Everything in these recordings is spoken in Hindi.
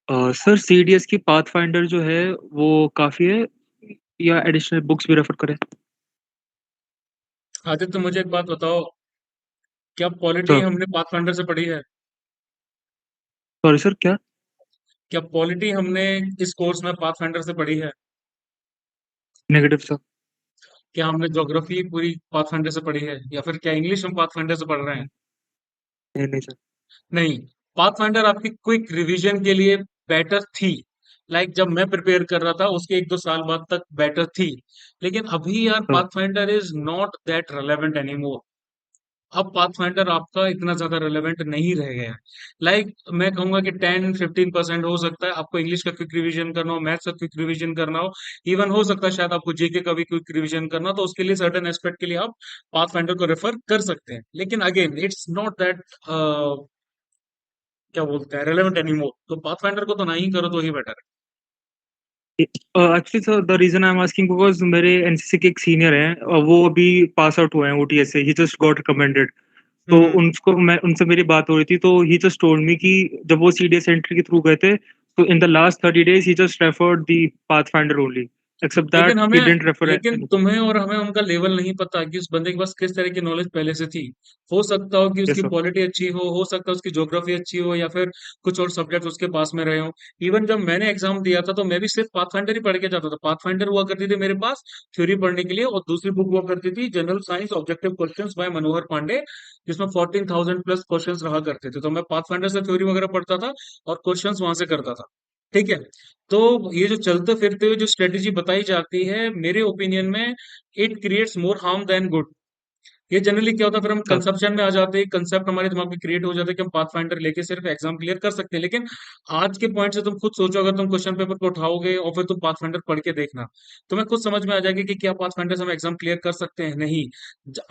सर सीडीएस की पाथफाइंडर जो है वो काफ़ी है या एडिशनल बुक्स भी रेफर करें? आदित्य, मुझे एक बात बताओ। क्या पॉलिटी सर, हमने पाथफाइंडर से पढ़ी है? सॉरी सर, क्या? क्या पॉलिटी हमने इस कोर्स में पाथफाइंडर से पढ़ी है? Negative sir. क्या हमने ज्योग्राफी पूरी पाथफाइंडर से पढ़ी है, या फिर क्या इंग्लिश हम पाथफाइंडर से पढ़ रहे हैं? नहीं, नहीं, नहीं सर। नहीं। पाथफाइंडर आपकी क्विक रिवीजन के लिए बेटर थी। जब मैं प्रिपेयर कर रहा था उसके 1-2 साल बाद तक बेटर थी। लेकिन अभी यार sir, pathfinder is not that relevant anymore. अब पाथफाइंडर आपका इतना ज्यादा रेलेवेंट नहीं रह गया है। मैं कहूंगा कि 10-15% हो सकता है आपको इंग्लिश का क्विक रिवीजन करना हो, मैथ्स का क्विक रिवीजन करना हो। इवन हो सकता है शायद आपको जीके का भी क्विक रिवीजन करना हो, तो उसके लिए सर्टेन एस्पेक्ट के लिए आप पाथफाइंडर को रेफर कर सकते हैं। लेकिन अगेन इट्स नॉट दैट क्या बोलते हैं रेलेवेंट एनीमोर। तो पाथफाइंडर को तो नहीं करो तो ही better actually sir the reason I am asking because मेरे एनसीसी के एक सीनियर हैं, वो अभी पास आउट हुए हैं ओटीएस से। ही जस्ट गॉट रिकमेंडेड। है। तो उनको मैं उनसे मेरी बात हो रही थी, तो ही जस्ट टोल्ड मी कि जब वो सीडीएस एंट्री के थ्रू गए थे, तो in the last 30 days he just referred the pathfinder only. Except that लेकिन ही हमें डिडंट रेफर लेकिन एनी बुक। तुम्हें और हमें उनका लेवल नहीं पता कि उस बंदे के पास किस तरह की नॉलेज पहले से थी। हो सकता हो कि यस उसकी सर। पॉलिटी अच्छी हो सकता है उसकी ज्योग्राफी अच्छी हो, या फिर कुछ और सब्जेक्ट उसके पास में रहे हो। इवन जब मैंने एग्जाम दिया था तो मैं भी सिर्फ पाथफाइंडर ही पढ़ के जाता था। पाथफाइंडर हुआ करती थी मेरे पास थ्योरी पढ़ने के लिए, और दूसरी बुक हुआ करती थी general science objective questions by Manohar Pandey, जिसमें 14,000 प्लस क्वेश्चंस रहा करते थे। तो मैं पाथफाइंडर से थ्योरी वगैरह पढ़ता था और क्वेश्चंस वहां से करता था। ठीक है। तो ये जो चलते फिरते हुए जो स्ट्रेटेजी बताई जाती है, मेरे ओपिनियन में it creates more harm then good. ये जनरली क्या होता है, फिर हम सर, कंसेप्शन में आ जाते हैं, कंसेप्ट हमारे दिमाग में क्रिएट हो जाता है कि हम पाथफाइंडर लेके सिर्फ एग्जाम क्लियर कर सकते हैं। लेकिन आज के पॉइंट से तुम खुद सोचो, अगर तुम क्वेश्चन पेपर को उठाओगे और फिर तुम पाथफाइंडर पढ़ के देखना, तुम्हें खुद समझ में आ जाएगी कि क्या पाथफाइंडर से हम एग्जाम क्लियर कर सकते हैं। नहीं।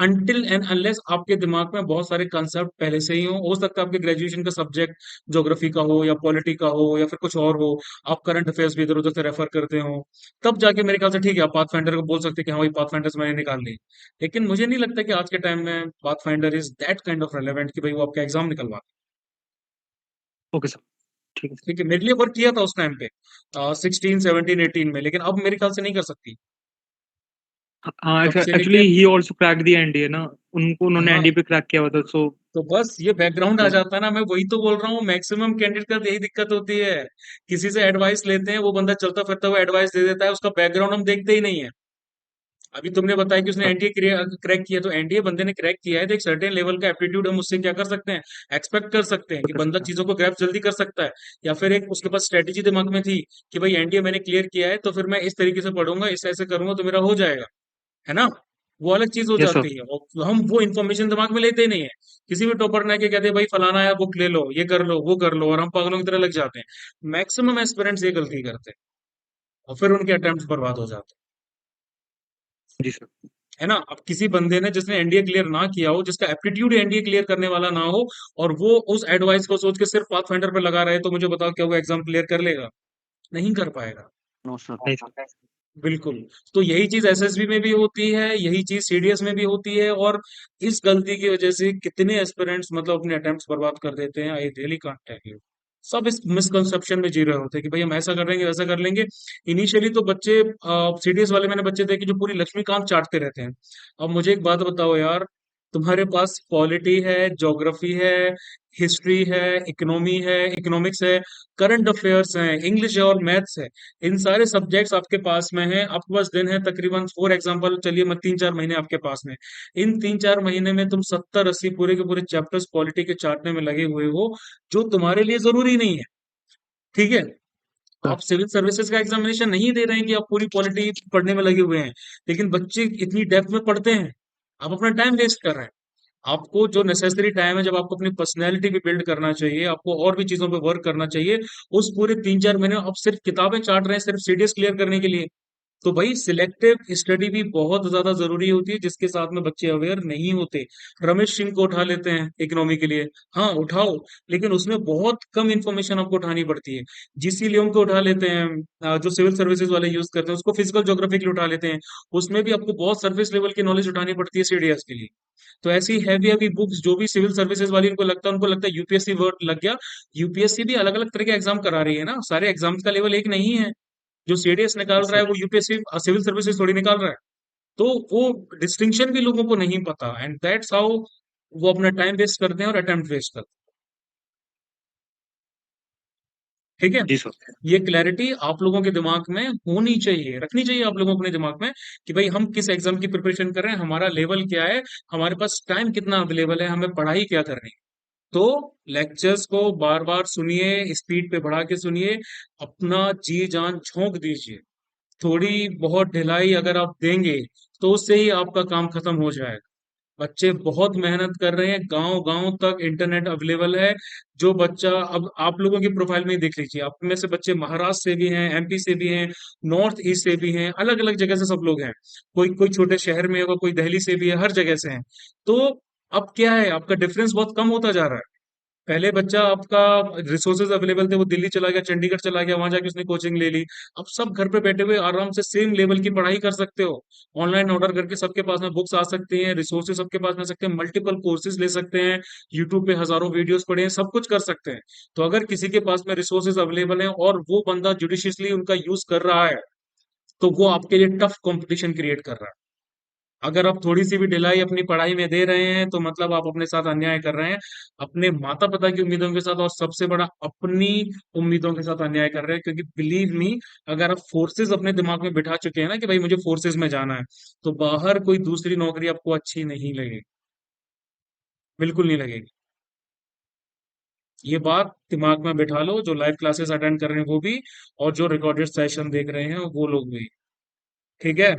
अनटिल एंड अनलेस आपके दिमाग में बहुत सारे कंसेप्ट पहले से ही हो सकता है आपके ग्रेजुएशन का सब्जेक्ट ज्योग्राफी का हो या पॉलिटी का हो या फिर कुछ और हो, आप करंट अफेयर्स भी इधर उधर से रेफर करते हो, तब जाके मेरे ख्याल से ठीक है आप पाथफाइंडर को बोल सकते हैं कि हाँ भाई पाथफाइंडर से मैंने निकाल ली। लेकिन मुझे नहीं लगता कि आज के टाइम में pathfinder is that kind of relevant कि भाई वो आपका एग्जाम निकलवा। ओके सर, ठीक है सर। ठीक है, मेरे लिए वर्क किया था उस टाइम पे 16, 17, 18 में, लेकिन अब मेरे ख्याल से नहीं कर सकती। हाँ, तब से एक्चुअली लेके ही आल्सो क्रैक द एनडीए ना। उनको उन्होंने हाँ। एनडीए पे क्रैक किया हुआ था, सो तो बस ये बैकग्राउंड आ तो जाता है ना, मैं वही तो बोल रहा हूँ, मैक्सिमम कैंडिडेट का यही दिक्कत होती है। किसी से एडवाइस लेते हैं, वो बंदा चलता फिरता हुआ एडवाइस दे देता है, उसका बैकग्राउंड हम देखते ही नहीं है। अभी तुमने बताया कि उसने सर, एनडीए क्रैक किया, तो एनडीए बंदे ने क्रैक किया है तो एक सर्टेन लेवल का एप्टीट्यूड हम उससे क्या कर सकते हैं, एक्सपेक्ट कर सकते हैं कि कर बंदा सकते हैं। चीजों को ग्रैब जल्दी कर सकता है। या फिर एक उसके पास स्ट्रेटेजी दिमाग में थी कि भाई एनडीए मैंने क्लियर किया है तो फिर मैं इस तरीके से पढ़ूंगा, इस ऐसे करूंगा तो मेरा हो जाएगा। है ना? वो अलग चीज हो यस सर। जाती है, और हम वो इन्फॉर्मेशन दिमाग में लेते ही नहीं है। किसी भी टॉपर ने के कहते हैं भाई फलाना है बुक ले लो, ये कर लो वो कर लो, और हम पागलों की तरह लग जाते हैं। मैक्सिमम एस्पिरेंट्स ये गलती करते हैं, और फिर उनके अटेम्प्ट बर्बाद हो जाते हैं। जी सर। है ना? अब किसी बंदे ने जिसने एनडीए क्लियर ना किया हो, जिसका एप्टीट्यूड एनडीए क्लियर करने वाला ना हो, और वो उस एडवाइस को सोच के सिर्फ पाथफाइंडर पे लगा रहे, तो मुझे बताओ क्या वो एग्जाम क्लियर कर लेगा? नहीं कर पाएगा। नो सर, नहीं सर। बिल्कुल। तो यही चीज एसएसबी में भी होती है, यही चीज सीडीएस में भी होती है, और इस गलती की वजह से कितने एस्पिरेंट्स मतलब अपने अटेम्प्ट्स बर्बाद कर देते हैं। I really can't tell you. सब इस मिसकंसेप्शन में जी रहे होते हैं कि भाई हम ऐसा कर लेंगे वैसा कर लेंगे। इनिशियली तो बच्चे सीडीएस वाले मैंने बच्चे देखे जो पूरी लक्ष्मीकांत चाटते रहते हैं। अब मुझे एक बात बताओ यार, तुम्हारे पास पॉलिटी है, ज्योग्राफी है, हिस्ट्री है, इकोनॉमी है, इकोनॉमिक्स है, करंट अफेयर्स है, इंग्लिश है और मैथ्स है। इन सारे सब्जेक्ट्स आपके पास में हैं, आपके पास दिन है तकरीबन फॉर एग्जांपल, चलिए मैं 3-4 महीने आपके पास में। इन 3-4 महीने में तुम 70-80 पूरे के पूरे चैप्टर्स पॉलिटी के चाटने में लगे हुए हो, जो तुम्हारे लिए जरूरी नहीं है। ठीक है। सर, आप सिविल सर्विसेज का एग्जामिनेशन नहीं दे रहे हैं कि आप पूरी पॉलिटी पढ़ने में लगे हुए हैं, लेकिन बच्चे इतनी डेप्थ में पढ़ते हैं। आप अपना टाइम वेस्ट कर रहे हैं। आपको जो नेसेसरी टाइम है, जब आपको अपनी पर्सनैलिटी भी बिल्ड करना चाहिए, आपको और भी चीजों पे वर्क करना चाहिए, उस पूरे 3-4 महीने आप सिर्फ किताबें चाट रहे हैं सिर्फ सीडीएस क्लियर करने के लिए। तो भाई सिलेक्टिव स्टडी भी बहुत ज्यादा जरूरी होती है, जिसके साथ में बच्चे अवेयर नहीं होते। रमेश सिंह को उठा लेते हैं इकोनॉमी के लिए, हाँ उठाओ, लेकिन उसमें बहुत कम इंफॉर्मेशन आपको उठानी पड़ती है। जीसी लियोंग को उठा लेते हैं, जो सिविल सर्विसेज वाले यूज करते हैं, उसको फिजिकल ज्योग्राफी के लिए उठा लेते हैं, उसमें भी आपको बहुत सर्विस लेवल की नॉलेज उठानी पड़ती है सीडीएस के लिए। तो ऐसी हैवी हैवी बुक्स जो भी सिविल सर्विसेज वाली उनको लगता है यूपीएससी वर्ड लग गया। यूपीएससी भी अलग अलग तरह के एग्जाम करा रही है ना, सारे एग्जाम्स का लेवल एक नहीं है। जो सीडीएस निकाल यस रहा है सर। वो यूपीएससी सिविल सर्विसेज थोड़ी निकाल रहा है। तो वो डिस्टिंक्शन भी लोगों को नहीं पता, एंड दैट्स हाउ वो अपना टाइम वेस्ट करते हैं और अटेम्प्ट वेस्ट करते हैं। ठीक है। जी सर। ये क्लैरिटी आप लोगों के दिमाग में होनी चाहिए, रखनी चाहिए आप लोगों को अपने दिमाग में, कि भाई हम किस एग्जाम की प्रिपरेशन कर रहे हैं, हमारा लेवल क्या है, हमारे पास टाइम कितना अवेलेबल है, हमें पढ़ाई क्या करनी है। तो लेक्चर्स को बार बार सुनिए, स्पीड पे बढ़ा के सुनिए, अपना जी जान झोंक दीजिए। थोड़ी बहुत ढिलाई अगर आप देंगे तो उससे ही आपका काम खत्म हो जाएगा। बच्चे बहुत मेहनत कर रहे हैं, गांव गांव तक इंटरनेट अवेलेबल है। जो बच्चा, अब आप लोगों की प्रोफाइल में ही देख लीजिए, आप में से बच्चे महाराष्ट्र से भी हैं, एमपी से भी हैं, नॉर्थ ईस्ट से भी हैं, अलग अलग जगह से सब लोग हैं। कोई कोई छोटे शहर में होगा, कोई दिल्ली से भी है, हर जगह से हैं। तो अब क्या है, आपका डिफरेंस बहुत कम होता जा रहा है। पहले बच्चा आपका रिसोर्सेज अवेलेबल थे, वो दिल्ली चला गया, चंडीगढ़ चला गया, वहां जाके उसने कोचिंग ले ली। अब सब घर पे बैठे हुए आराम से सेम लेवल की पढ़ाई कर सकते हो। ऑनलाइन ऑर्डर करके सबके पास में बुक्स आ सकती हैं, रिसोर्सेज सबके पास में सकते हैं, मल्टीपल कोर्सेज ले सकते हैं, यूट्यूब पे हजारों वीडियोस पड़े हैं, सब कुछ कर सकते हैं। तो अगर किसी के पास में रिसोर्सेज अवेलेबल हैं और वो बंदा जुडिशियसली उनका यूज कर रहा है, तो वो आपके लिए टफ कंपटीशन क्रिएट कर रहा है। अगर आप थोड़ी सी भी ढिलाई अपनी पढ़ाई में दे रहे हैं तो मतलब आप अपने साथ अन्याय कर रहे हैं, अपने माता पिता की उम्मीदों के साथ, और सबसे बड़ा अपनी उम्मीदों के साथ अन्याय कर रहे हैं। क्योंकि बिलीव मी, अगर आप फोर्सेस अपने दिमाग में बिठा चुके हैं ना कि भाई मुझे फोर्सेस में जाना है, तो बाहर कोई दूसरी नौकरी आपको अच्छी नहीं लगेगी, बिल्कुल नहीं लगेगी। ये बात दिमाग में बिठा लो, जो लाइव क्लासेस अटेंड कर रहे हैं वो भी, और जो रिकॉर्डेड सेशन देख रहे हैं वो लोग भी। ठीक है।